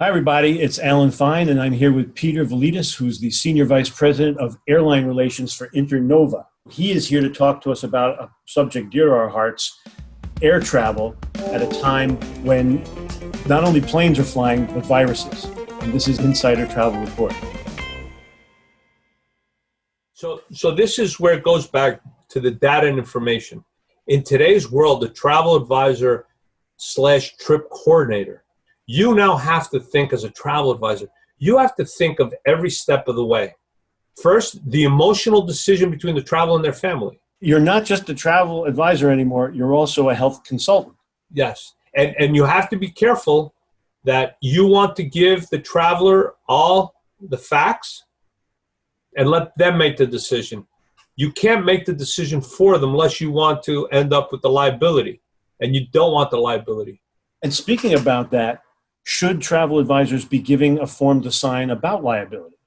Hi, everybody. It's Alan Fine, and I'm here with Peter Velitis, who's the Senior Vice President of Airline Relations for Internova. He is here to talk to us about a subject dear to our hearts, air travel, at a time when not only planes are flying, but viruses. And this is Insider Travel Report. So this is where it goes back to the data and information. In today's world, the travel advisor / trip coordinator, you now have to think as a travel advisor, you have to think of every step of the way. First, the emotional decision between the traveler and their family. You're not just a travel advisor anymore, you're also a health consultant. Yes, and you have to be careful that you want to give the traveler all the facts and let them make the decision. You can't make the decision for them unless you want to end up with the liability, and you don't want the liability. And speaking about that, should travel advisors be giving a form to sign about liability?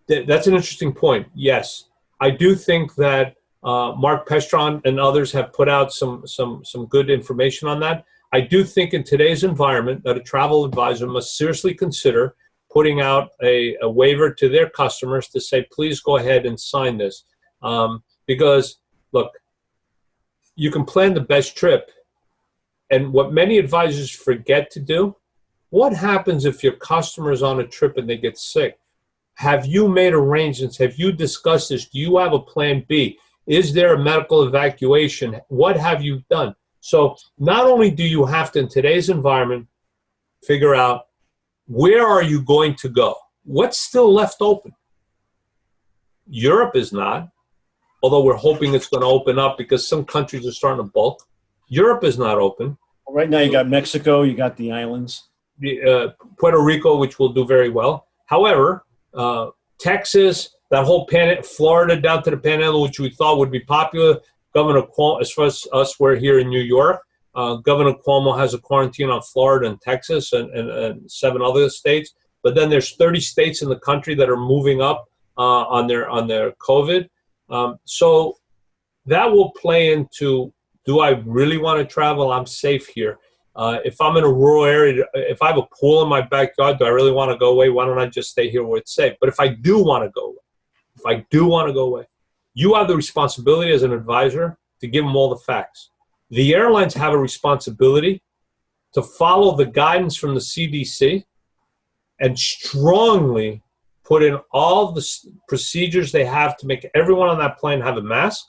That's an interesting point. Yes, I do think that Mark Pestron and others have put out some good information on that. I do think in today's environment that a travel advisor must seriously consider putting out a waiver to their customers to say, please go ahead and sign this. Because, look, you can plan the best trip. And what many advisors forget to do, what happens if your customer is on a trip and they get sick? Have you made arrangements? Have you discussed this? Do you have a plan B? Is there a medical evacuation? What have you done? So not only do you have to, in today's environment, figure out where are you going to go? What's still left open? Europe is not, although we're hoping it's going to open up because some countries are starting to bulk. Europe is not open. Right now you got Mexico, you got the islands. Puerto Rico, which will do very well. However, Texas, that whole Florida down to the Panhandle, which we thought would be popular. Governor Cuomo, as far as us, we're here in New York. Governor Cuomo has a quarantine on Florida and Texas and 7 other states. But then there's 30 states in the country that are moving up on their COVID. So that will play into, do I really want to travel? I'm safe here. If I'm in a rural area, if I have a pool in my backyard, do I really want to go away? Why don't I just stay here where it's safe? But if I do want to go away, you have the responsibility as an advisor to give them all the facts. The airlines have a responsibility to follow the guidance from the CDC and strongly put in all the procedures they have to make everyone on that plane have a mask,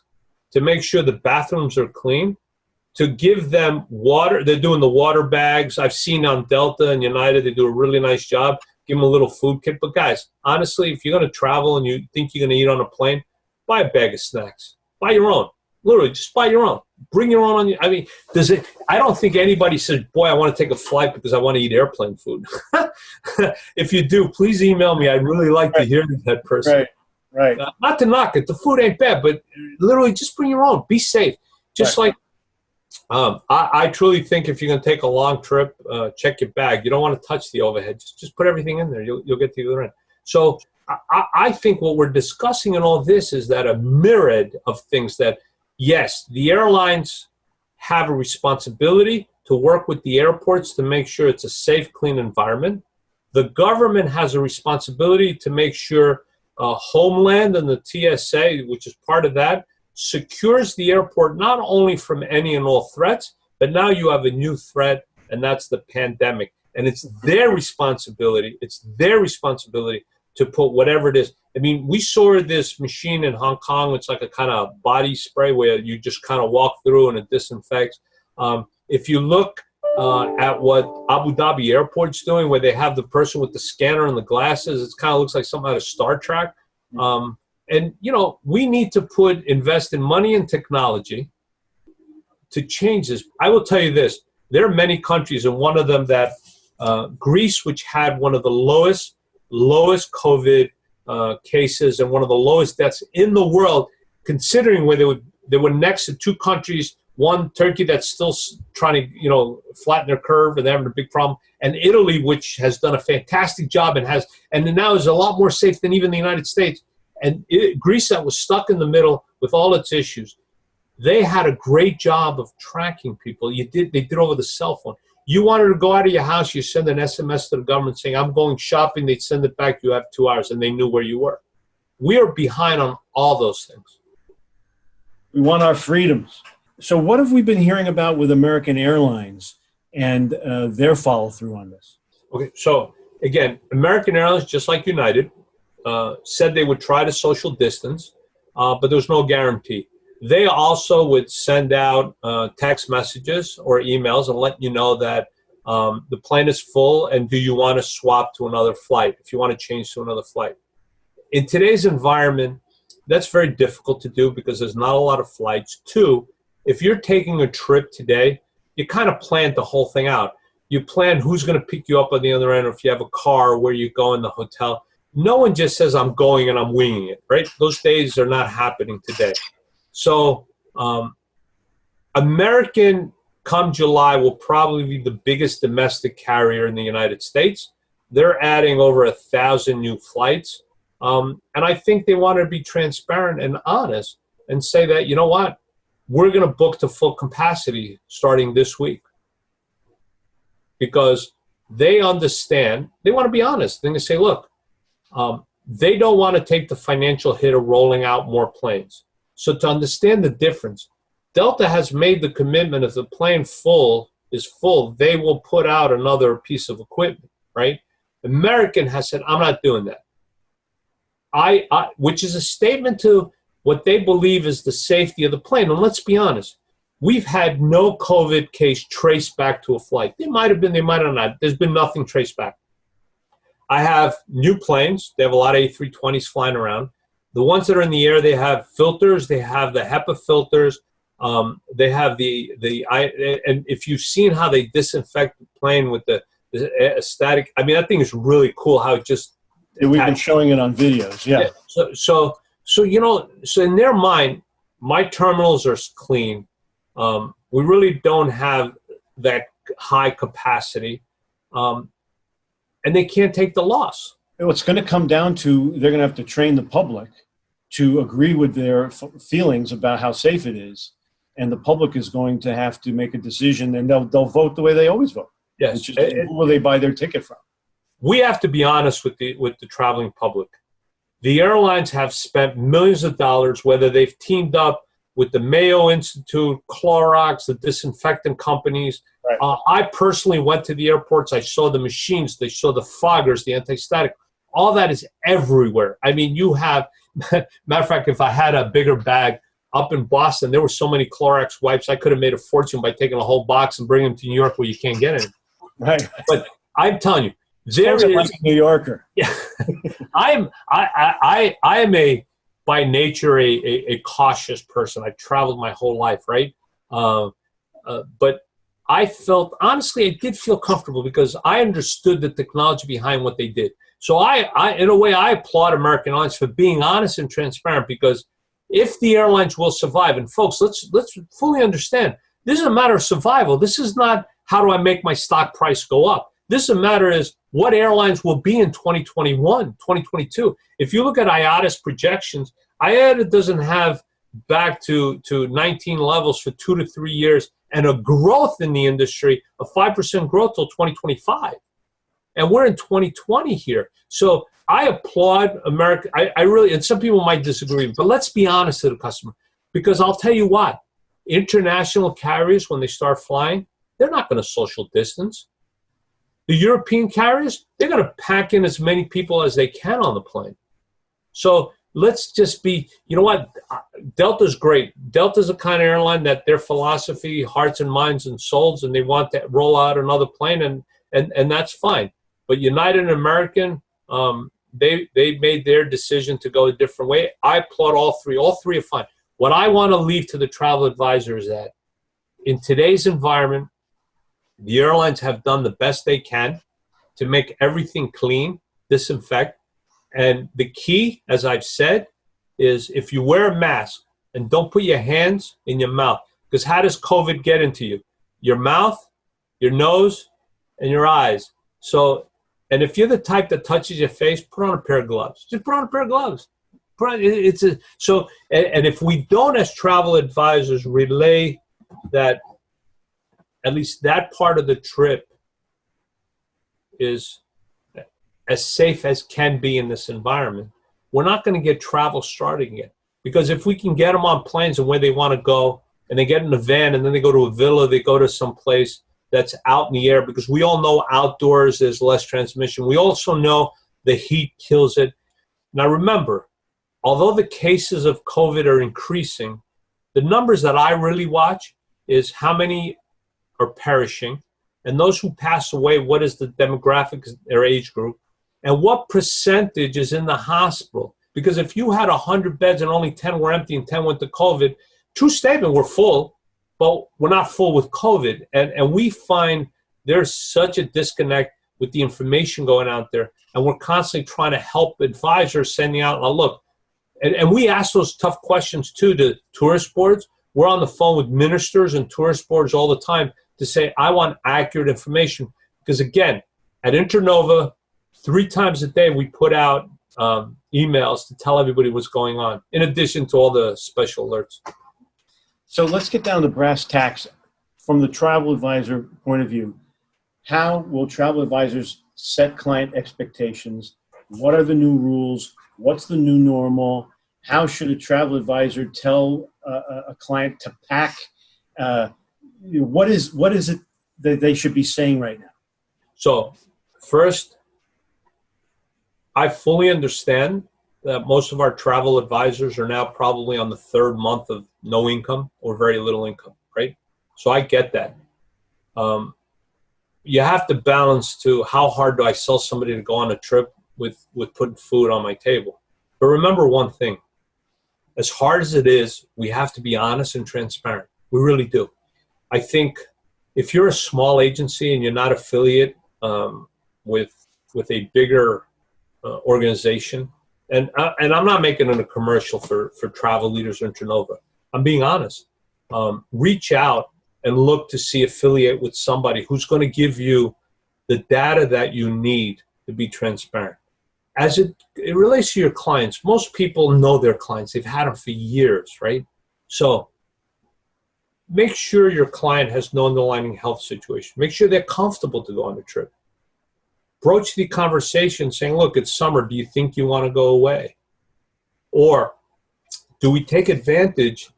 to make sure the bathrooms are clean, to give them water. They're doing the water bags. I've seen on Delta and United, they do a really nice job. Give them a little food kit. But guys, honestly, if you're going to travel and you think you're going to eat on a plane, buy a bag of snacks. Buy your own. Literally, just buy your own. Bring your own on you. I mean, I don't think anybody says, boy, I want to take a flight because I want to eat airplane food. If you do, please email me. I'd really like to hear that person. Right. Not to knock it. The food ain't bad, but literally just bring your own. Be safe. Just like, I truly think if you're going to take a long trip, check your bag. You don't want to touch the overhead. Just put everything in there. You'll get to the other end. So I think what we're discussing in all this is that a myriad of things that, yes, the airlines have a responsibility to work with the airports to make sure it's a safe, clean environment. The government has a responsibility to make sure Homeland and the TSA, which is part of that, secures the airport not only from any and all threats, but now you have a new threat, and that's the pandemic. And it's their responsibility. It's their responsibility to put whatever it is. I mean, we saw this machine in Hong Kong. It's like a kind of body spray where you just kind of walk through and it disinfects. If you look at what Abu Dhabi Airport's doing, where they have the person with the scanner and the glasses, it kind of looks like something out of Star Trek. And, you know, we need to invest in money and technology to change this. I will tell you this. There are many countries, and one of them that Greece, which had one of the lowest COVID cases and one of the lowest deaths in the world, considering where they were next to 2 countries, one, Turkey, that's still trying to, flatten their curve and they're having a big problem, and Italy, which has done a fantastic job and now is a lot more safe than even the United States. And Greece, that was stuck in the middle with all its issues, they had a great job of tracking people. They did over the cell phone. You wanted to go out of your house, you send an SMS to the government saying, I'm going shopping. They'd send it back. You have 2 hours, and they knew where you were. We are behind on all those things. We want our freedoms. So what have we been hearing about with American Airlines and their follow through on this? Okay, so again, American Airlines, just like United, said they would try to social distance, but there was no guarantee. They also would send out text messages or emails and let you know that the plane is full and do you want to swap to another flight, if you want to change to another flight. In today's environment, that's very difficult to do because there's not a lot of flights. Two, if you're taking a trip today, you kind of plan the whole thing out. You plan who's going to pick you up on the other end, or if you have a car, where you go in the hotel. No one just says, I'm going and I'm winging it, right? Those days are not happening today. So American, come July, will probably be the biggest domestic carrier in the United States. They're adding over 1,000 new flights. And I think they want to be transparent and honest and say that, you know what, we're going to book to full capacity starting this week. Because they understand, they want to be honest. They're going to say, look, they don't want to take the financial hit of rolling out more planes. So to understand the difference, Delta has made the commitment, if the plane is full, they will put out another piece of equipment, right? American has said, I'm not doing that. Which is a statement to what they believe is the safety of the plane. And let's be honest, we've had no COVID case traced back to a flight. They might have been, they might have not. There's been nothing traced back. I have new planes. They have a lot of A320s flying around. The ones that are in the air, they have filters. They have the HEPA filters. They have and if you've seen how they disinfect the plane with the static, I mean, that thing is really cool how it just. Yeah, we've been showing it on videos. Yeah. So you know, so in their mind, my terminals are clean. We really don't have that high capacity, and they can't take the loss. It's going to come down to, they're going to have to train the public to agree with their feelings about how safe it is, and the public is going to have to make a decision, and they'll vote the way they always vote. Yes. Who will they buy their ticket from? We have to be honest with the traveling public. The airlines have spent millions of dollars, whether they've teamed up with the Mayo Institute, Clorox, the disinfectant companies. Right. I personally went to the airports. I saw the machines. They saw the foggers, the anti-static. All that is everywhere. I mean, you have, matter of fact, if I had a bigger bag up in Boston, there were so many Clorox wipes, I could have made a fortune by taking a whole box and bringing them to New York where you can't get any. Right. But I'm telling you, there is like a New Yorker. Yeah, I am by nature a cautious person. I've traveled my whole life, right? But I felt, honestly, I did feel comfortable because I understood the technology behind what they did. So I in a way, I applaud American Airlines for being honest and transparent, because if the airlines will survive, and folks, let's fully understand, this is a matter of survival. This is not how do I make my stock price go up. This is a matter is what airlines will be in 2021, 2022. If you look at IATA's projections, IATA doesn't have back to 19 levels for 2 to 3 years, and a growth in the industry of 5% growth till 2025. And we're in 2020 here. So I applaud America. I really, and some people might disagree, but let's be honest to the customer, because I'll tell you what, international carriers, when they start flying, they're not going to social distance. The European carriers, they're going to pack in as many people as they can on the plane. So let's just be, you know what, Delta's great. Delta's the kind of airline that their philosophy, hearts and minds and souls, and they want to roll out another plane, and that's fine. But United and American, they made their decision to go a different way. I applaud all three. All three are fine. What I want to leave to the travel advisor is that in today's environment, the airlines have done the best they can to make everything clean, disinfect. And the key, as I've said, is if you wear a mask and don't put your hands in your mouth, because how does COVID get into you? Your mouth, your nose, and your eyes. So, and if you're the type that touches your face, put on a pair of gloves. Just put on a pair of gloves. And if we don't, as travel advisors, relay that at least that part of the trip is as safe as can be in this environment, we're not going to get travel starting yet. Because if we can get them on planes and where they want to go, and they get in a van and then they go to a villa, they go to some place that's out in the air, because we all know outdoors there's less transmission. We also know the heat kills it. Now remember, although the cases of COVID are increasing, the numbers that I really watch is how many are perishing, and those who pass away, what is the demographics, their age group, and what percentage is in the hospital. Because if you had 100 beds and only 10 were empty and 10 went to COVID, true statement, we're full, but we're not full with COVID. And we find there's such a disconnect with the information going out there, and we're constantly trying to help advisors sending out, now look, and we ask those tough questions too to tourist boards. We're on the phone with ministers and tourist boards all the time to say, I want accurate information. Because again, at Internova, 3 times a day we put out emails to tell everybody what's going on, in addition to all the special alerts. So let's get down to brass tacks. From the travel advisor point of view, how will travel advisors set client expectations? What are the new rules? What's the new normal? How should a travel advisor tell a client to pack? What is it that they should be saying right now? So first, I fully understand that most of our travel advisors are now probably on the 3rd month of no income or very little income, right? So I get that. You have to balance to how hard do I sell somebody to go on a trip with putting food on my table. But remember one thing, as hard as it is, we have to be honest and transparent. We really do. I think if you're a small agency and you're not affiliate with a bigger organization, and I'm not making it a commercial for Travel Leaders or Internova. I'm being honest. Reach out and look to see affiliate with somebody who's going to give you the data that you need to be transparent. As it relates to your clients, most people know their clients. They've had them for years, right? So make sure your client has no underlying health situation. Make sure they're comfortable to go on a trip. Broach the conversation saying, look, it's summer. Do you think you want to go away? Or do we take advantage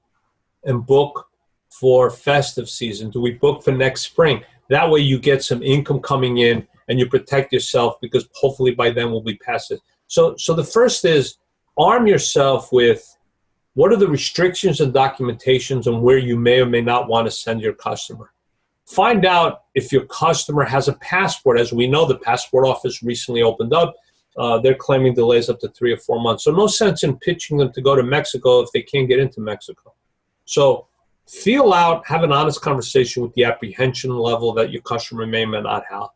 and book for festive season? Do we book for next spring? That way you get some income coming in and you protect yourself, because hopefully by then we'll be past it. So the first is arm yourself with what are the restrictions and documentations and where you may or may not want to send your customer. Find out if your customer has a passport. As we know, the passport office recently opened up. They're claiming delays up to 3 or 4 months. So no sense in pitching them to go to Mexico if they can't get into Mexico. So feel out, have an honest conversation with the apprehension level that your customer may or may not have.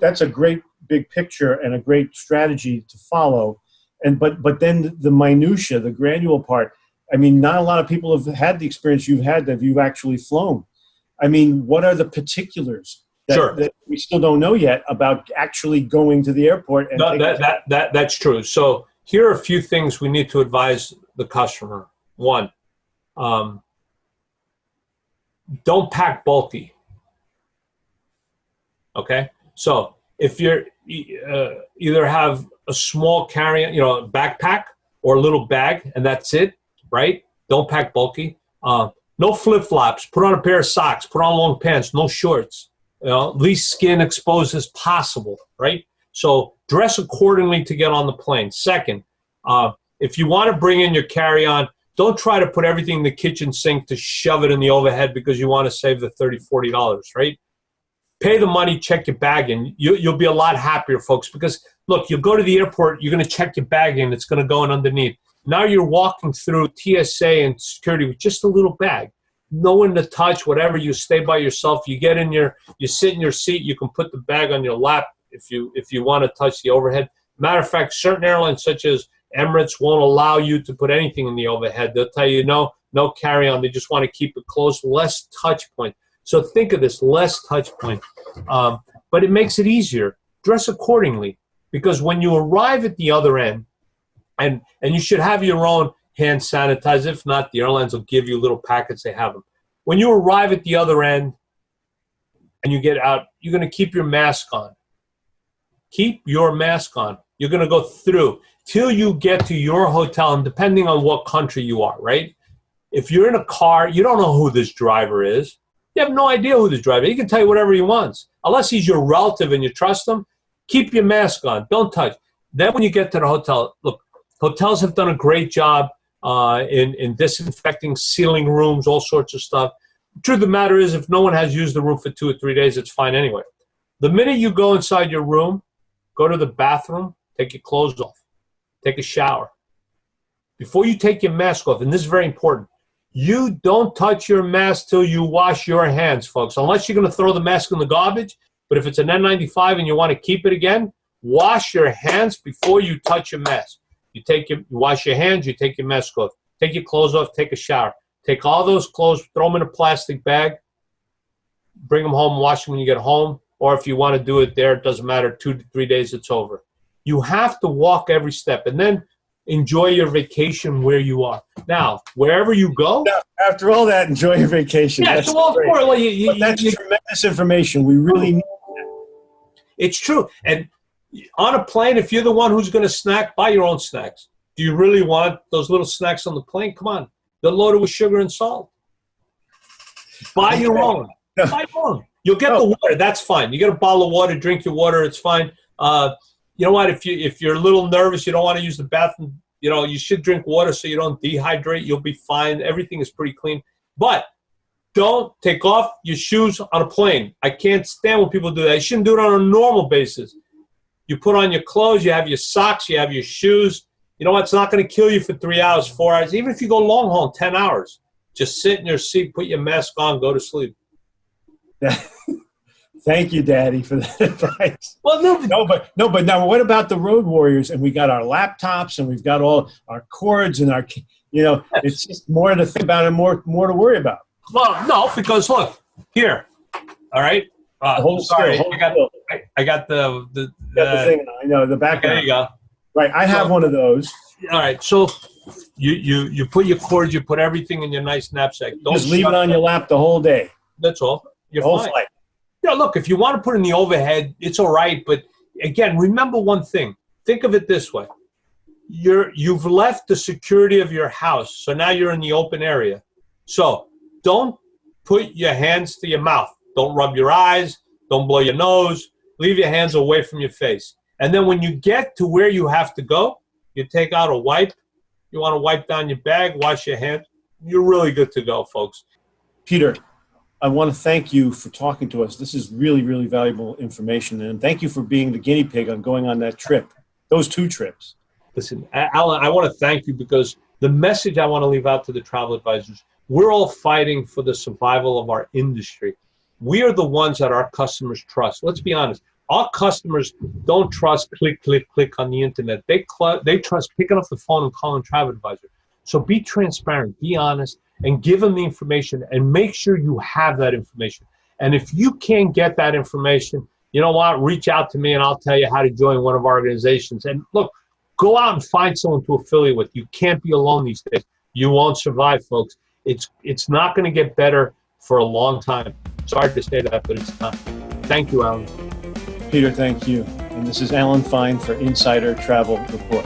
That's a great big picture and a great strategy to follow. But then the minutia, the granular part, I mean, not a lot of people have had the experience you've had that you've actually flown. I mean, what are the particulars that we still don't know yet about actually going to the airport? And that's true. So here are a few things we need to advise the customer. One, don't pack bulky. Okay? So if you're either have a small carry-on, a backpack or a little bag, and that's it, right? Don't pack bulky. No flip-flops. Put on a pair of socks. Put on long pants. No shorts. Least skin exposed as possible, right? So dress accordingly to get on the plane. Second, if you want to bring in your carry-on, don't try to put everything in the kitchen sink to shove it in the overhead because you want to save the $30, $40, right? Pay the money, check your bag in. You'll be a lot happier, folks, because, look, you'll go to the airport, you're going to check your bag in, it's going to go in underneath. Now you're walking through TSA and security with just a little bag. No one to touch, whatever, you stay by yourself. You get in you sit in your seat, you can put the bag on your lap if you want to touch the overhead. Matter of fact, certain airlines such as Emirates won't allow you to put anything in the overhead. They'll tell you no carry-on. They just want to keep it closed, less touch point. So think of this, less touch point. But it makes it easier. Dress accordingly, because when you arrive at the other end, and you should have your own hand sanitizer. If not, the airlines will give you little packets. They have them. When you arrive at the other end, and you get out, you're going to keep your mask on. Keep your mask on. You're going to go through till you get to your hotel, and depending on what country you are, right? If you're in a car, you don't know who this driver is. You have no idea who this driver is. He can tell you whatever he wants. Unless he's your relative and you trust him, keep your mask on. Don't touch. Then when you get to the hotel, look, hotels have done a great job in disinfecting, sealing rooms, all sorts of stuff. The truth of the matter is, if no one has used the room for 2 or 3 days, it's fine anyway. The minute you go inside your room, go to the bathroom, take your clothes off, take a shower. Before you take your mask off, and this is very important, you don't touch your mask till you wash your hands, folks, unless you're going to throw the mask in the garbage. But if it's an N95 and you want to keep it again, wash your hands before you touch your mask. You wash your hands, you take your mask off, take your clothes off, take a shower. Take all those clothes, throw them in a plastic bag, bring them home, wash them when you get home. Or if you want to do it there, it doesn't matter, 2 to 3 days, it's over. You have to walk every step and then enjoy your vacation where you are. Now, wherever you go. After all that, enjoy your vacation. Yeah, that's so of course. Well, that's tremendous information. We really need that. It's true. And on a plane, if you're the one who's going to snack, buy your own snacks. Do you really want those little snacks on the plane? Come on. They're loaded with sugar and salt. Buy your own. Buy your own. You'll get the water. That's fine. You get a bottle of water, drink your water. It's fine. You know what? If you're a little nervous, you don't want to use the bathroom, you should drink water so you don't dehydrate. You'll be fine. Everything is pretty clean. But don't take off your shoes on a plane. I can't stand when people do that. You shouldn't do it on a normal basis. You put on your clothes. You have your socks. You have your shoes. You know what? It's not going to kill you for 3 hours, 4 hours. Even if you go long haul, 10 hours. Just sit in your seat, put your mask on, go to sleep. Thank you, Daddy, for that advice. Well, no, but now what about the road warriors? And we got our laptops, and we've got all our cords, and our, it's just more to think about and more to worry about. Well, no, because look here. All right. Sorry, I got the thing. I know the background. There you go. Right, I have one of those. All right, so you put your cords, you put everything in your nice knapsack. Don't just leave it on your lap the whole day. That's all. You're whole fine. flight. Look, if you want to put it in the overhead, it's all right. But again, remember one thing. Think of it this way. You've left the security of your house, so now you're in the open area. So don't put your hands to your mouth. Don't rub your eyes. Don't blow your nose. Leave your hands away from your face. And then when you get to where you have to go, you take out a wipe. You want to wipe down your bag, wash your hands. You're really good to go, folks. Peter, I want to thank you for talking to us. This is really, really valuable information. And thank you for being the guinea pig on going on that trip, those 2 trips. Listen, Alan, I want to thank you because the message I want to leave out to the travel advisors, we're all fighting for the survival of our industry. We are the ones that our customers trust. Let's be honest. Our customers don't trust click, click, click on the internet. They trust picking up the phone and calling Travel Advisor. So be transparent, be honest, and give them the information and make sure you have that information. And if you can't get that information, you know what? Reach out to me and I'll tell you how to join one of our organizations. And look, go out and find someone to affiliate with. You can't be alone these days. You won't survive, folks. It's not going to get better for a long time. Sorry to say that, but it's not. Thank you, Alan. Peter, thank you. And this is Alan Fine for Insider Travel Report.